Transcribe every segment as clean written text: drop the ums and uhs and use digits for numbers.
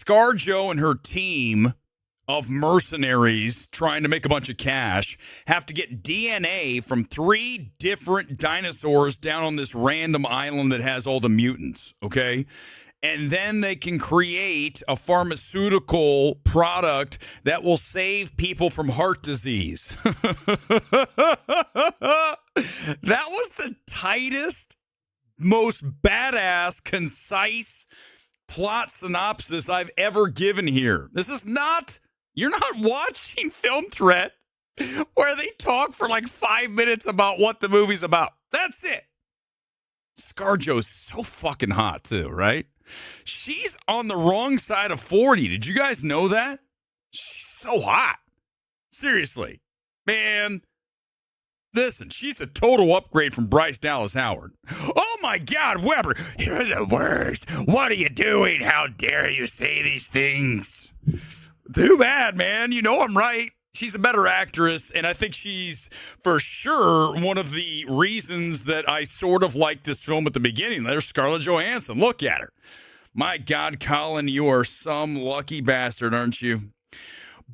ScarJo and her team of mercenaries trying to make a bunch of cash have to get DNA from 3 different dinosaurs down on this random island that has all the mutants, okay? And then they can create a pharmaceutical product that will save people from heart disease. That was the tightest, most badass, concise plot synopsis I've ever given here. You're not watching Film Threat where they talk for like 5 minutes about what the movie's about. That's it. ScarJo's so fucking hot too, right? She's on the wrong side of 40. Did you guys know that? She's so hot. Seriously. Man. Listen, she's a total upgrade from Bryce Dallas Howard. Oh my God, Weber, you're the worst. What are you doing? How dare you say these things? Too bad, man. You know I'm right. She's a better actress, and I think she's for sure one of the reasons that I sort of liked this film at the beginning. There's Scarlett Johansson. Look at her. My God, Colin, you are some lucky bastard, aren't you?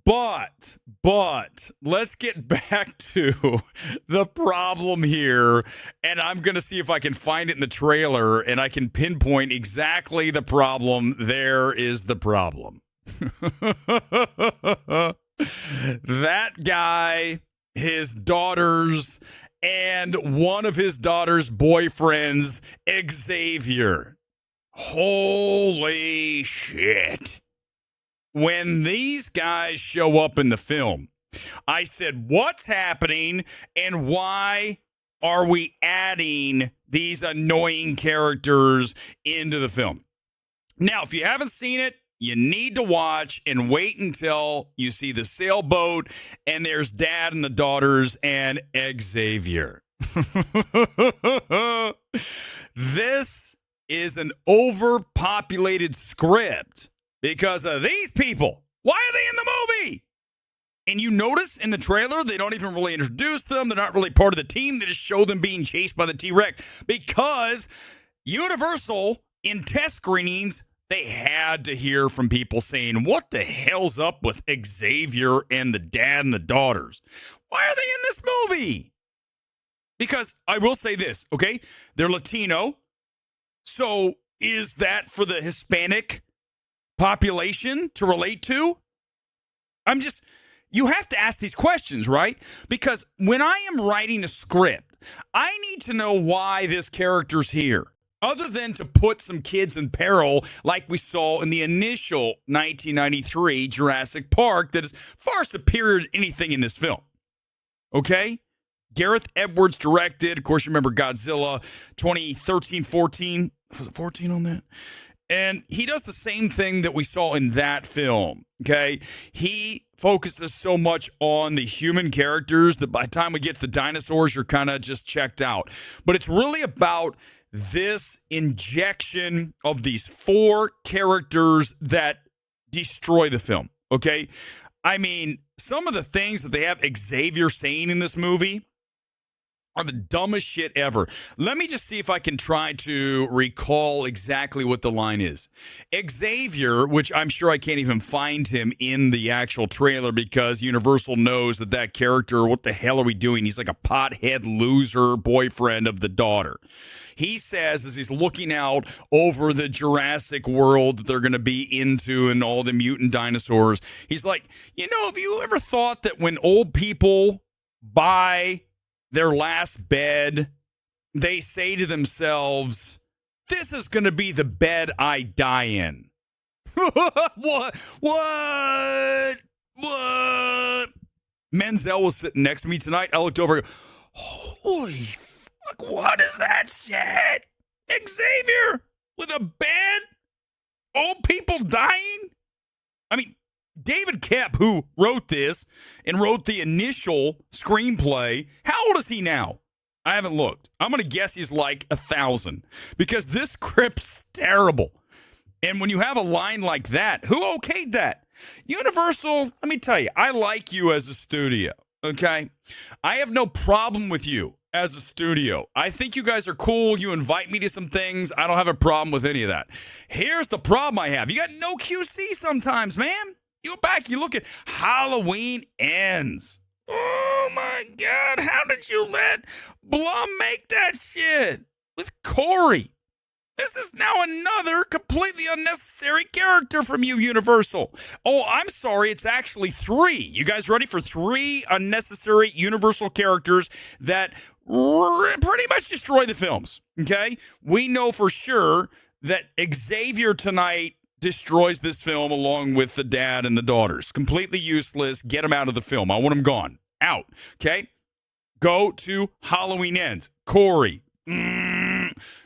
But let's get back to the problem here, and I'm going to see if I can find it in the trailer, and I can pinpoint exactly the problem. There is the problem. That guy, his daughters, and one of his daughter's boyfriends, Xavier. Holy shit. When these guys show up in the film, I said, what's happening and why are we adding these annoying characters into the film? Now, if you haven't seen it, you need to watch and wait until you see the sailboat and there's Dad and the daughters and Xavier. This is an overpopulated script because of these people. Why are they in the movie? And you notice in the trailer, they don't even really introduce them. They're not really part of the team. They just show them being chased by the T-Rex because Universal, in test screenings, they had to hear from people saying, what the hell's up with Xavier and the dad and the daughters? Why are they in this movie? Because I will say this, okay? They're Latino. So is that for the Hispanic population to relate to? You have to ask these questions, right? Because when I am writing a script, I need to know why this character's here. Other than to put some kids in peril like we saw in the initial 1993 Jurassic Park that is far superior to anything in this film. Okay? Gareth Edwards directed. Of course, you remember Godzilla 2013-14. Was it 14 on that? And he does the same thing that we saw in that film, okay? He focuses so much on the human characters that by the time we get to the dinosaurs, you're kind of just checked out. But it's really about this injection of these 4 characters that destroy the film, okay? I mean, some of the things that they have Xavier saying in this movie are the dumbest shit ever. Let me just see if I can try to recall exactly what the line is. Xavier, which I'm sure I can't even find him in the actual trailer because Universal knows that character, what the hell are we doing? He's like a pothead loser boyfriend of the daughter. He says, as he's looking out over the Jurassic world that they're going to be into and all the mutant dinosaurs, he's like, have you ever thought that when old people buy their last bed, they say to themselves, this is going to be the bed I die in? What? Menzel was sitting next to me tonight. I looked over and go, holy fuck, what is that shit? Xavier with a bed? Old people dying? I mean, David Koepp, who wrote this and wrote the initial screenplay, how old is he now? I haven't looked. I'm going to guess he's like 1,000 because this script's terrible. And when you have a line like that, who okayed that? Universal, let me tell you, I like you as a studio, okay? I have no problem with you as a studio. I think you guys are cool. You invite me to some things. I don't have a problem with any of that. Here's the problem I have. You got no QC sometimes, man. You go back, you look at Halloween Ends. Oh my God, how did you let Blum make that shit with Corey? This is now another completely unnecessary character from you, Universal. Oh, I'm sorry, it's actually 3. You guys ready for 3 unnecessary Universal characters that pretty much destroy the films, okay? We know for sure that Xavier tonight destroys this film along with the dad and the daughters. Completely useless. Get them out of the film. I want them gone. Out, okay? Go to Halloween Ends. Corey.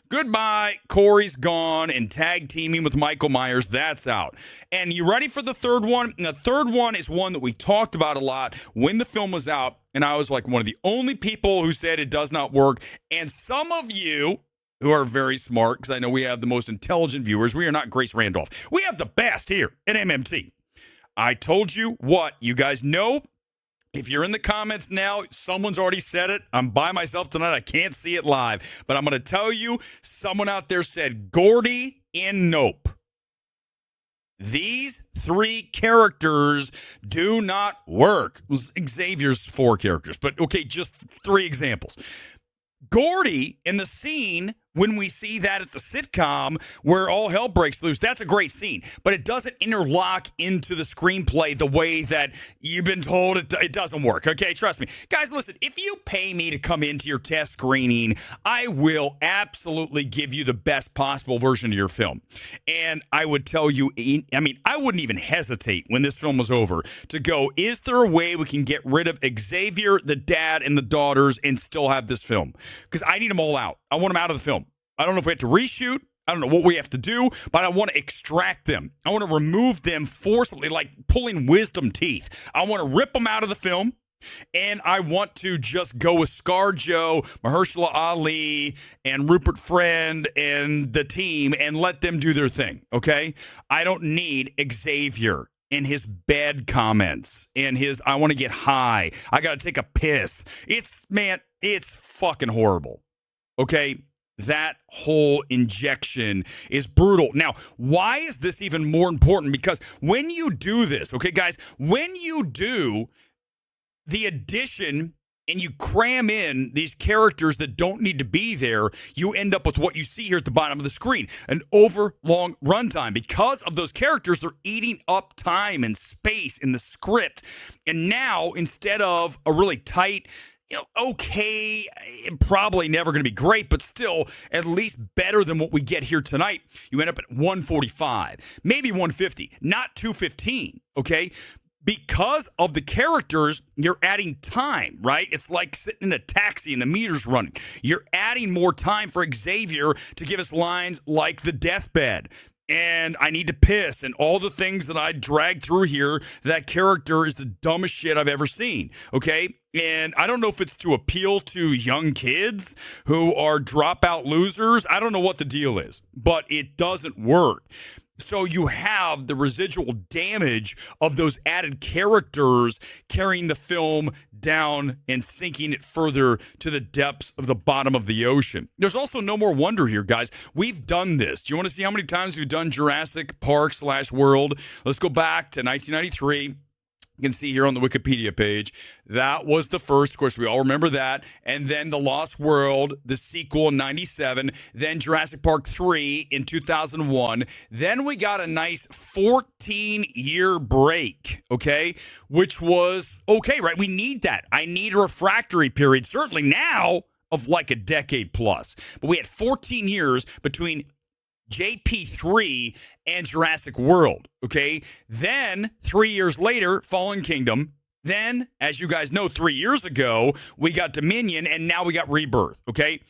Goodbye. Corey's gone and tag teaming with Michael Myers. That's out. And you ready for the third one? And the third one is one that we talked about a lot when the film was out. And I was like one of the only people who said it does not work. And some of you who are very smart, because I know we have the most intelligent viewers. We are not Grace Randolph. We have the best here at MMT. I told you what. You guys know. If you're in the comments now, someone's already said it. I'm by myself tonight. I can't see it live. But I'm going to tell you, someone out there said Gordy in Nope. These 3 characters do not work. It was Xavier's 4 characters. But, okay, just 3 examples. Gordy in the scene when we see that at the sitcom where all hell breaks loose, that's a great scene, but it doesn't interlock into the screenplay the way that you've been told it doesn't work, okay? Trust me. Guys, listen, if you pay me to come into your test screening, I will absolutely give you the best possible version of your film. And I would tell you, I mean, I wouldn't even hesitate when this film was over to go, is there a way we can get rid of Xavier, the dad, and the daughters and still have this film? Because I need them all out. I want them out of the film. I don't know if we have to reshoot. I don't know what we have to do, but I want to extract them. I want to remove them forcibly, like pulling wisdom teeth. I want to rip them out of the film, and I want to just go with ScarJo, Mahershala Ali, and Rupert Friend and the team and let them do their thing, okay? I don't need Xavier and his bed comments and his, I want to get high. I got to take a piss. It's fucking horrible, okay? That whole injection is brutal. Now, why is this even more important? Because when you do this, okay, guys, when you do the addition and you cram in these characters that don't need to be there, you end up with what you see here at the bottom of the screen, an overlong runtime. Because of those characters, they're eating up time and space in the script. And now, instead of a really tight, okay, probably never going to be great, but still at least better than what we get here tonight. You end up at 145, maybe 150, not 215, okay? Because of the characters, you're adding time, right? It's like sitting in a taxi and the meter's running. You're adding more time for Xavier to give us lines like the deathbed. And I need to piss, and all the things that I dragged through here. That character is the dumbest shit I've ever seen, okay? And I don't know if it's to appeal to young kids who are dropout losers. I don't know what the deal is, but it doesn't work. So you have the residual damage of those added characters carrying the film down and sinking it further to the depths of the bottom of the ocean. There's also no more wonder here, guys. We've done this. Do you want to see how many times we've done Jurassic Park/World? Let's go back to 1993. You can see here on the Wikipedia page, that was the first. Of course, we all remember that. And then The Lost World, the sequel in 97. Then Jurassic Park 3 in 2001. Then we got a nice 14-year break, okay? Which was okay, right? We need that. I need a refractory period, certainly now, of like a decade plus. But we had 14 years between JP3 and Jurassic World, okay? Then, 3 years later, Fallen Kingdom. Then, as you guys know, 3 years ago, we got Dominion, and now we got Rebirth, okay?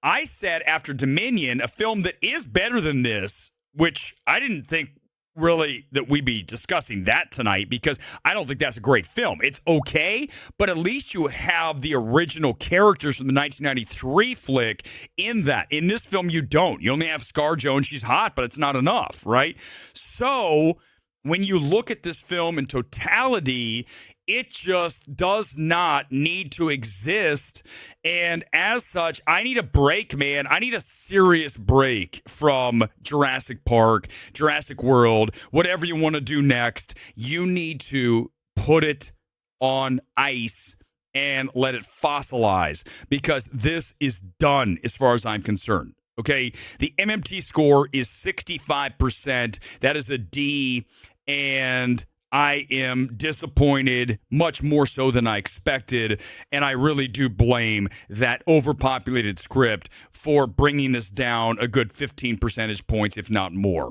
I said after Dominion, a film that is better than this, which I didn't think really that we'd be discussing that tonight because I don't think that's a great film. It's okay, but at least you have the original characters from the 1993 flick in that. In this film, you don't. You only have ScarJo, and she's hot, but it's not enough, right? So when you look at this film in totality, It just does not need to exist. And as such, I need a break, man. I need a serious break from Jurassic Park, Jurassic World, whatever you want to do next. You need to put it on ice and let it fossilize, because this is done as far as I'm concerned. Okay, the MMT score is 65%. That is a D, and I am disappointed, much more so than I expected, and I really do blame that overpopulated script for bringing this down a good 15 percentage points, if not more.